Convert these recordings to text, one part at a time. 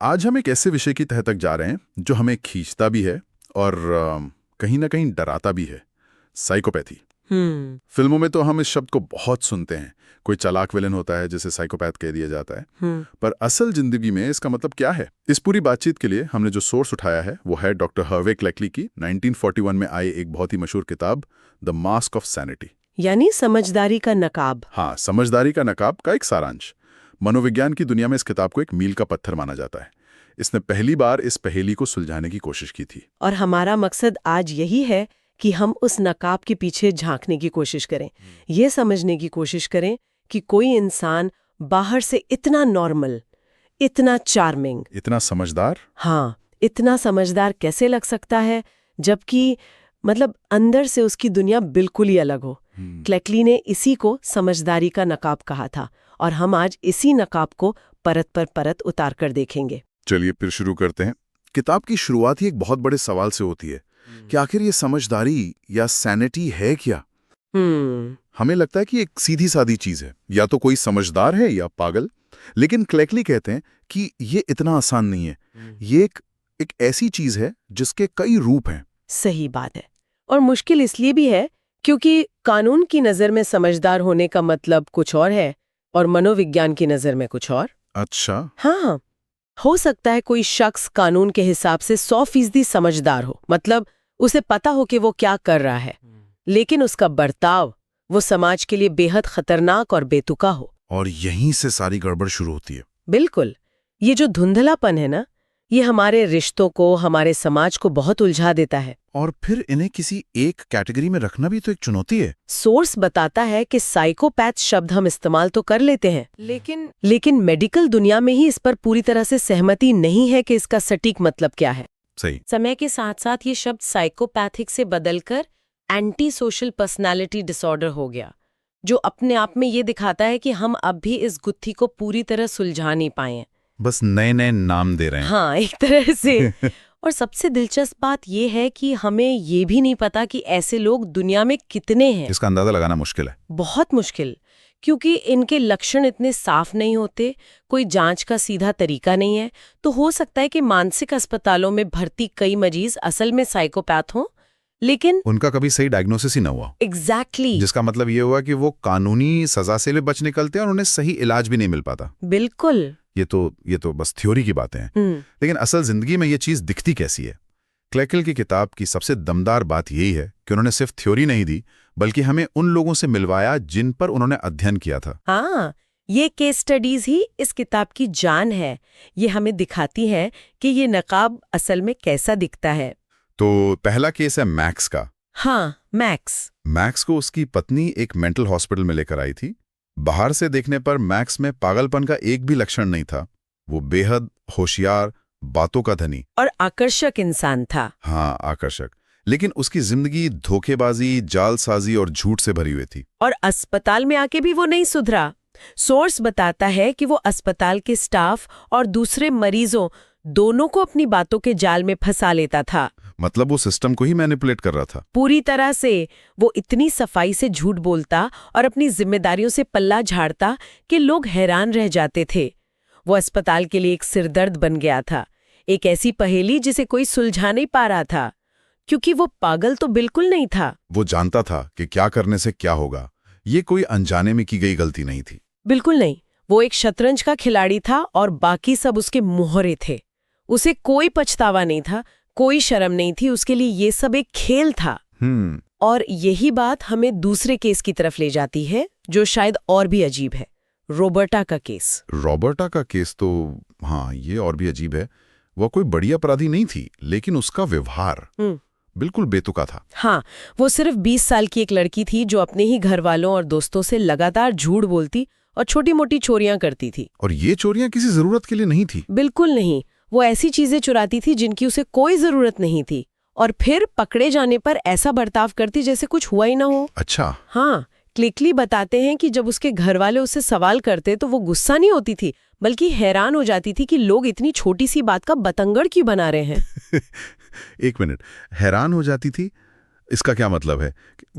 आज हम एक ऐसे विषय की तह तक जा रहे हैं जो हमें खींचता भी है और कहीं ना कहीं डराता भी है। साइकोपैथी। फिल्मों में तो हम इस शब्द को बहुत सुनते हैं। कोई चालाक विलेन होता है जिसे साइकोपैथ कह दिया जाता है। पर असल जिंदगी में इसका मतलब क्या है? इस पूरी बातचीत के लिए हमने जो सोर्स उठाया है वो है डॉक्टर हर्वे क्लेकली की 1941 में आई एक बहुत ही मशहूर किताब द मास्क ऑफ सैनिटी, यानी समझदारी का नकाब। हाँ, समझदारी का नकाब का एक सारांश। मनोविज्ञान की दुनिया में इस किताब को एक मील का पत्थर माना जाता है। इसने पहली बार इस पहेली को सुलझाने की कोशिश की थी। और हमारा मकसद आज यही है कि हम उस नकाब के पीछे झांकने की कोशिश करें, ये समझने की कोशिश करें कि कोई इंसान बाहर से इतना नॉर्मल, इतना चार्मिंग, इतना समझदार, हाँ, इतना समझदार कैसे लग सकता है, जबकि अंदर से उसकी दुनिया बिल्कुल ही अलग हो। क्लेकली ने इसी को समझदारी का नकाब कहा था और हम आज इसी नकाब को परत पर परत उतार कर देखेंगे। चलिए फिर शुरू करते हैं। किताब की शुरुआत ही एक बहुत बड़े सवाल से होती है कि आखिर ये समझदारी या सैनिटी है क्या? हमें लगता है कि एक सीधी सादी चीज है, या तो कोई समझदार है या पागल। लेकिन क्लेकली कहते हैं कि ये इतना आसान नहीं है। ये एक ऐसी चीज है जिसके कई रूप हैं। सही बात है, और मुश्किल इसलिए भी है क्योंकि कानून की नजर में समझदार होने का मतलब कुछ और है और मनोविज्ञान की नजर में कुछ और। अच्छा। हाँ, हो सकता है कोई शख्स कानून के हिसाब से 100% समझदार हो, मतलब उसे पता हो कि वो क्या कर रहा है, लेकिन उसका बर्ताव वो समाज के लिए बेहद खतरनाक और बेतुका हो। और यहीं से सारी गड़बड़ शुरू होती है। बिल्कुल। ये जो धुंधलापन है ना, ये हमारे रिश्तों को, हमारे समाज को बहुत उलझा देता है। और फिर इन्हें किसी एक कैटेगरी में रखना भी तो एक चुनौती है। सोर्स बताता है कि साइकोपैथ शब्द हम इस्तेमाल तो कर लेते हैं, लेकिन मेडिकल दुनिया में ही इस पर पूरी तरह से सहमति नहीं है कि इसका सटीक मतलब क्या है। सही। समय के साथ साथ ये शब्द साइकोपैथिक से बदलकर एंटी सोशल पर्सनालिटी डिसऑर्डर हो गया, जो अपने आप में ये दिखाता है कि हम अब भी इस गुत्थी को पूरी तरह सुलझा नहीं पाए हैं, बस नए नए नाम दे रहे हैं। हाँ, एक तरह से। और सबसे दिलचस्प बात यह है कि हमें ये भी नहीं पता कि ऐसे लोग दुनिया में कितने हैं। इसका अंदाजा लगाना मुश्किल है, बहुत मुश्किल, क्योंकि इनके लक्षण इतने साफ नहीं होते, कोई जांच का सीधा तरीका नहीं है। तो हो सकता है कि मानसिक अस्पतालों में भर्ती कई मरीज असल में साइकोपैथ हों, लेकिन उनका कभी सही डायग्नोसिस ही न हुआ। एग्जैक्टली। जिसका मतलब ये हुआ कि वो कानूनी सजा से भी बच निकलते हैं और उन्हें सही इलाज भी नहीं मिल पाता। बिल्कुल। ये तो बस थ्योरी की बातें हैं। लेकिन असल जिंदगी में ये चीज दिखती कैसी है? क्लेकल की किताब की सबसे दमदार बात यही है कि उन्होंने सिर्फ थ्योरी नहीं दी, बल्कि हमें उन लोगों से मिलवाया जिन पर उन्होंने अध्ययन किया था। हाँ, ये केस स्टडीज ही इस किताब की जान है। ये हमें दिखाती है कि ये नकाब असल में कैसा दिखता है। तो पहला केस है मैक्स का। हाँ, मैक्स को उसकी पत्नी एक मेंटल हॉस्पिटल में लेकर आई थी। बाहर से देखने पर मैक्स में पागलपन का एक भी लक्षण नहीं था। वो बेहद होशियार, बातों का धनी और आकर्षक इंसान था। हाँ, आकर्षक। लेकिन उसकी जिंदगी धोखेबाजी, जालसाजी और झूठ से भरी हुई थी। और अस्पताल में आके भी वो नहीं सुधरा। सोर्स बताता है कि वो अस्पताल के स्टाफ और दूसरे मरीजों दोनों को अपनी बातों के जाल में फंसा लेता था। मतलब वो सिस्टम को ही मैनिपुलेट कर रहा था पूरी तरह से। वो इतनी सफाई से झूठ बोलता और अपनी जिम्मेदारियों से पल्ला झाड़ता कि लोग हैरान रह जाते थे। वो अस्पताल के लिए एक सिरदर्द बन गया था, एक ऐसी पहेली जिसे कोई सुलझा नहीं पा रहा था, क्योंकि वो पागल तो बिल्कुल नहीं था। वो जानता था कि क्या करने से क्या होगा। ये कोई अनजाने में की गई गलती नहीं थी। बिल्कुल नहीं। वो एक शतरंज का खिलाड़ी था और बाकी सब उसके मोहरे थे। उसे कोई पछतावा नहीं था, कोई शर्म नहीं थी। उसके लिए ये सब एक खेल था। और यही बात हमें दूसरे केस की तरफ ले जाती है, जो शायद और भी अजीब है। रॉबर्टा का केस तो हाँ, ये और भी अजीब है। वो कोई बड़ी अपराधी नहीं थी, लेकिन उसका व्यवहार बिल्कुल बेतुका था। हाँ, वो सिर्फ 20 साल की एक लड़की थी जो अपने ही घर वालों और दोस्तों से लगातार झूठ बोलती और छोटी मोटी चोरियां करती थी। और ये चोरियां किसी जरूरत के लिए नहीं थी। बिल्कुल नहीं। वो ऐसी चीजें चुराती थी जिनकी उसे कोई जरूरत नहीं थी, और फिर पकड़े जाने पर ऐसा बर्ताव करती जैसे कुछ हुआ ही ना हो। अच्छा। हाँ, क्लेकली बताते हैं कि जब उसके घर वाले उससे सवाल करते तो वो गुस्सा नहीं होती थी, बल्कि हैरान हो जाती थी कि लोग इतनी छोटी सी बात का बतंगड़ क्यों बना रहे हैं। एक मिनट, हैरान हो जाती थी, इसका क्या मतलब है?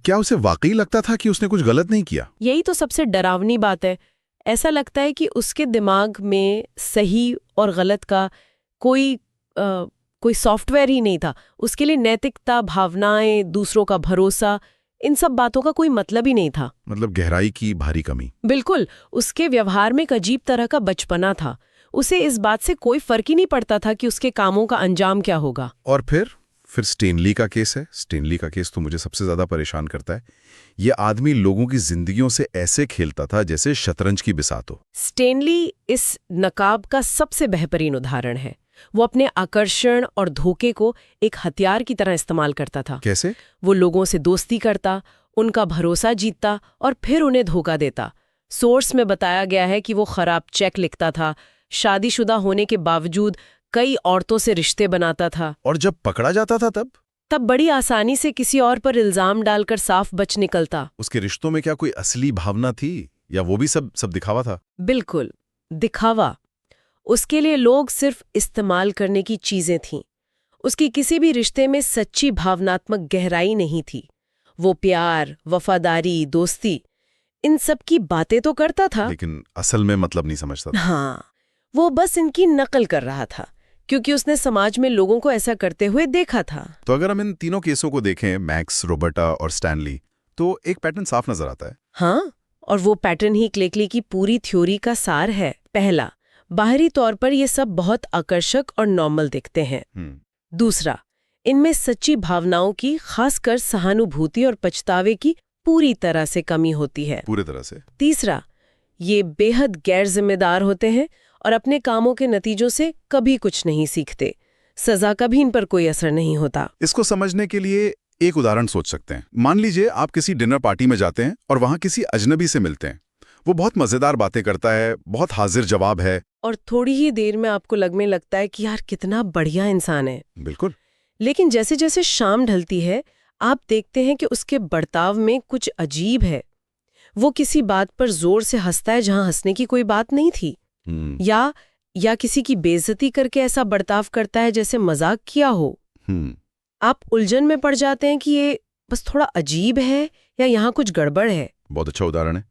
क्या उसे वाकई लगता था कि उसने कुछ गलत नहीं किया? यही तो सबसे डरावनी बात है। ऐसा लगता है कि उसके दिमाग में सही और गलत का कोई सॉफ्टवेयर ही नहीं था। उसके लिए नैतिकता, भावनाएं, दूसरों का भरोसा, इन सब बातों का कोई मतलब ही नहीं था। मतलब गहराई की भारी कमी। बिल्कुल। उसके व्यवहार में एक अजीब तरह का बचपना था। उसे इस बात से कोई फर्क ही नहीं पड़ता था कि उसके कामों का अंजाम क्या होगा। और फिर स्टेनली का केस है। स्टेनली का केस तो मुझे सबसे ज्यादा परेशान करता है। ये आदमी लोगों की जिंदगियों से ऐसे खेलता था जैसे शतरंज की बिसात हो। स्टेनली इस नकाब का सबसे बेहतरीन उदाहरण है। वो अपने आकर्षण और धोखे को एक हथियार की तरह इस्तेमाल करता था। कैसे? वो लोगों से दोस्ती करता, उनका भरोसा जीतता और फिर उन्हें धोखा देता। सोर्स में बताया गया है कि वो खराब चेक लिखता था, शादीशुदा होने के बावजूद कई औरतों से रिश्ते बनाता था। और जब पकड़ा जाता था तब बड़ी आसानी से किसी और पर इल्जाम डालकर साफ बच निकलता। उसके रिश्तों में क्या कोई असली भावना थी या वो भी सब दिखावा था? बिल्कुल, दिखावा। उसके लिए लोग सिर्फ इस्तेमाल करने की चीजें थीं। उसकी किसी भी रिश्ते में सच्ची भावनात्मक गहराई नहीं थी। वो प्यार, वफादारी, दोस्ती, इन सब की बातें तो करता था, लेकिन असल में मतलब नहीं समझता था। हाँ, वो बस इनकी नकल कर रहा था क्योंकि उसने समाज में लोगों को ऐसा करते हुए देखा था। तो अगर हम इन तीनों केसों को देखें, मैक्स, रॉबर्टा और स्टैनली, तो एक पैटर्न साफ नजर आता है। हाँ, और वो पैटर्न ही क्लेकली की पूरी थ्योरी का सार है। पहला, बाहरी तौर पर ये सब बहुत आकर्षक और नॉर्मल दिखते हैं। दूसरा, इनमें सच्ची भावनाओं की, खासकर सहानुभूति और पछतावे की पूरी तरह से कमी होती है। पूरी तरह से। तीसरा, ये बेहद गैर जिम्मेदार होते हैं और अपने कामों के नतीजों से कभी कुछ नहीं सीखते। सजा का भी इन पर कोई असर नहीं होता। इसको समझने के लिए एक उदाहरण सोच सकते हैं। मान लीजिए आप किसी डिनर पार्टी में जाते हैं और वहां किसी अजनबी से मिलते हैं। वो बहुत मजेदार बातें करता है, बहुत हाजिर जवाब है, और थोड़ी ही देर में आपको लगने लगता है कि यार कितना बढ़िया इंसान है। बिल्कुल। लेकिन जैसे जैसे शाम ढलती है, आप देखते हैं कि उसके बर्ताव में कुछ अजीब है। वो किसी बात पर जोर से हंसता है जहां हंसने की कोई बात नहीं थी, या किसी की बेइज्जती करके ऐसा बर्ताव करता है जैसे मजाक किया हो। आप उलझन में पड़ जाते हैं कि ये बस थोड़ा अजीब है या यहाँ कुछ गड़बड़ है। बहुत अच्छा उदाहरण है।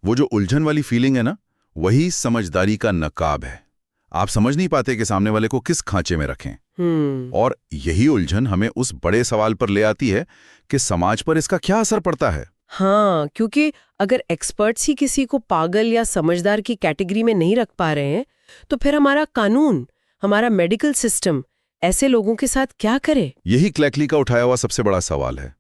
वो जो उलझन वाली फीलिंग है ना, वही समझदारी का नकाब है। आप समझ नहीं पाते कि सामने वाले को किस खांचे में रखें। और यही उलझन हमें उस बड़े सवाल पर ले आती है कि समाज पर इसका क्या असर पड़ता है। हाँ, क्योंकि अगर एक्सपर्ट्स ही किसी को पागल या समझदार की कैटेगरी में नहीं रख पा रहे हैं, तो फिर हमारा कानून, हमारा मेडिकल सिस्टम ऐसे लोगों के साथ क्या करे? यही क्लेकली का उठाया हुआ सबसे बड़ा सवाल है।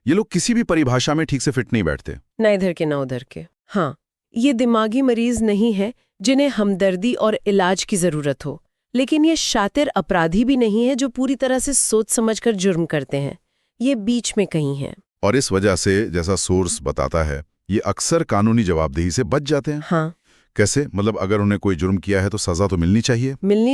ये लोग किसी भी परिभाषा में ठीक से फिट नहीं बैठते, ना इधर के ना उधर के। हाँ, ये दिमागी मरीज नहीं है जिन्हें हमदर्दी और इलाज की जरूरत हो, लेकिन ये शातिर अपराधी भी नहीं है जो पूरी तरह से सोच समझकर जुर्म करते हैं। ये बीच में कहीं है। और इस वजह से, जैसा सोर्स बताता है, ये अक्सर कानूनी जवाबदेही से बच जाते हैं। हाँ। कैसे? मतलब अगर उन्हें कोई जुर्म किया है तो सजा तो मिलनी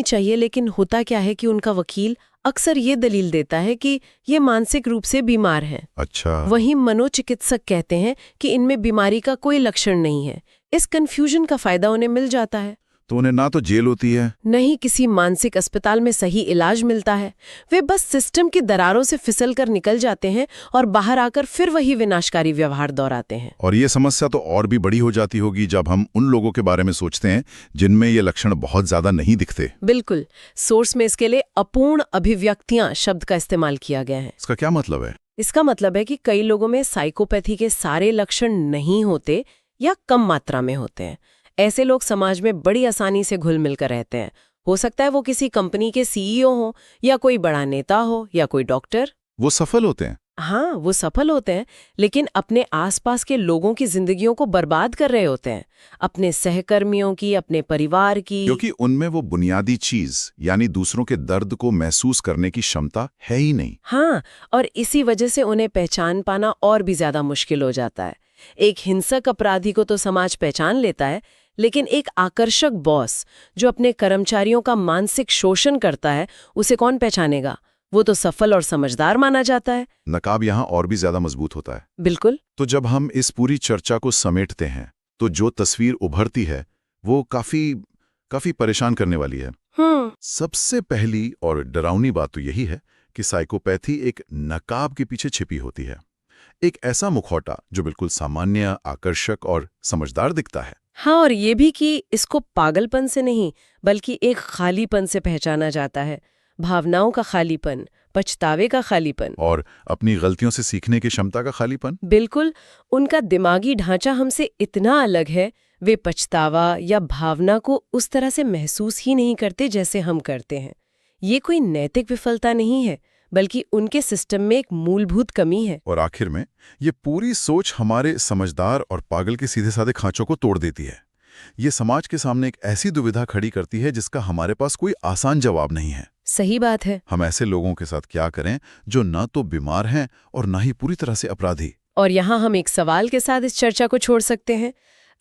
चाहिए, लेकिन होता क्या है कि उनका वकील अक्सर ये दलील देता है कि ये मानसिक रूप से बीमार हैं। अच्छा। वहीं मनोचिकित्सक कहते हैं कि इनमें बीमारी का कोई लक्षण नहीं है। इस कंफ्यूजन का फायदा उन्हें मिल जाता है। तो उन्हें ना तो जेल होती है, नहीं किसी मानसिक अस्पताल में सही इलाज मिलता है। वे बस सिस्टम की दरारों से फिसल कर निकल जाते हैं और बाहर आकर फिर वही विनाशकारी व्यवहार दोहराते हैं। और ये समस्या तो और भी बड़ी हो जाती होगी जब हम उन लोगों के बारे में सोचते हैं जिनमें ये लक्षण बहुत ज्यादा नहीं दिखते। बिल्कुल। सोर्स में इसके लिए अपूर्ण अभिव्यक्तियां शब्द का इस्तेमाल किया गया है। इसका क्या मतलब है? इसका मतलब है कि कई लोगों में साइकोपैथी के सारे लक्षण नहीं होते या कम मात्रा में होते हैं। ऐसे लोग समाज में बड़ी आसानी से घुल मिलकर रहते हैं। हो सकता है वो किसी कंपनी के सीईओ हो, या कोई बड़ा नेता हो, या कोई डॉक्टर। वो सफल होते हैं। हाँ, वो सफल होते हैं, लेकिन अपने आसपास के लोगों की जिंदगियों को बर्बाद कर रहे होते हैं, अपने सहकर्मियों की, अपने परिवार की। क्योंकि उनमें वो बुनियादी चीज, यानी दूसरों के दर्द को महसूस करने की क्षमता है ही नहीं। हाँ, और इसी वजह से उन्हें पहचान पाना और भी ज्यादा मुश्किल हो जाता है। एक हिंसक अपराधी को तो समाज पहचान लेता है, लेकिन एक आकर्षक बॉस जो अपने कर्मचारियों का मानसिक शोषण करता है, उसे कौन पहचानेगा? वो तो सफल और समझदार माना जाता है। नकाब यहाँ और भी ज्यादा मजबूत होता है। बिल्कुल। तो जब हम इस पूरी चर्चा को समेटते हैं तो जो तस्वीर उभरती है वो काफी परेशान करने वाली है। सबसे पहली और डरावनी बात तो यही है कि साइकोपैथी एक नकाब के पीछे छिपी होती है। एक ऐसा मुखौटा जो बिल्कुल सामान्य, आकर्षक और समझदार दिखता है, हाँ, और ये भी कि इसको पागलपन से नहीं बल्कि एक खालीपन से पहचाना जाता है। भावनाओं का खालीपन, पछतावे का खालीपन। और अपनी गलतियों से सीखने की क्षमता का खालीपन। बिल्कुल, उनका दिमागी ढांचा हमसे इतना अलग है, वे पछतावा या भावना को उस तरह से महसूस ही नहीं करते जैसे हम करते हैं। ये कोई नैतिक विफलता नहीं है, बल्कि उनके सिस्टम में एक मूलभूत कमी है। और आखिर में ये पूरी सोच हमारे समझदार और पागल के सीधे साधे खांचों को तोड़ देती है। ये समाज के सामने एक ऐसी दुविधा खड़ी करती है जिसका हमारे पास कोई आसान जवाब नहीं है। सही बात है। हम ऐसे लोगों के साथ क्या करें जो ना तो बीमार हैं और ना ही पूरी तरह से अपराधी। और यहाँ हम एक सवाल के साथ इस चर्चा को छोड़ सकते हैं।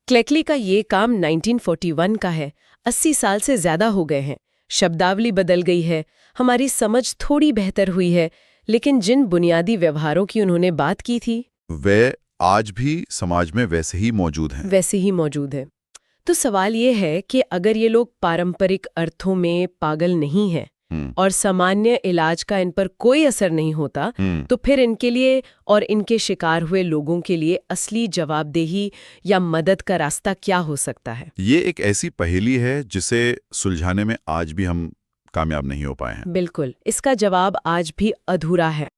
क्लेकली का ये काम 1941 का है। 80 साल से ज्यादा हो गए हैं। शब्दावली बदल गई है, हमारी समझ थोड़ी बेहतर हुई है, लेकिन जिन बुनियादी व्यवहारों की उन्होंने बात की थी वे आज भी समाज में वैसे ही मौजूद हैं। वैसे ही मौजूद है। तो सवाल ये है कि अगर ये लोग पारंपरिक अर्थों में पागल नहीं हैं और सामान्य इलाज का इन पर कोई असर नहीं होता, तो फिर इनके लिए और इनके शिकार हुए लोगों के लिए असली जवाबदेही या मदद का रास्ता क्या हो सकता है? ये एक ऐसी पहेली है जिसे सुलझाने में आज भी हम कामयाब नहीं हो पाए हैं। बिल्कुल, इसका जवाब आज भी अधूरा है।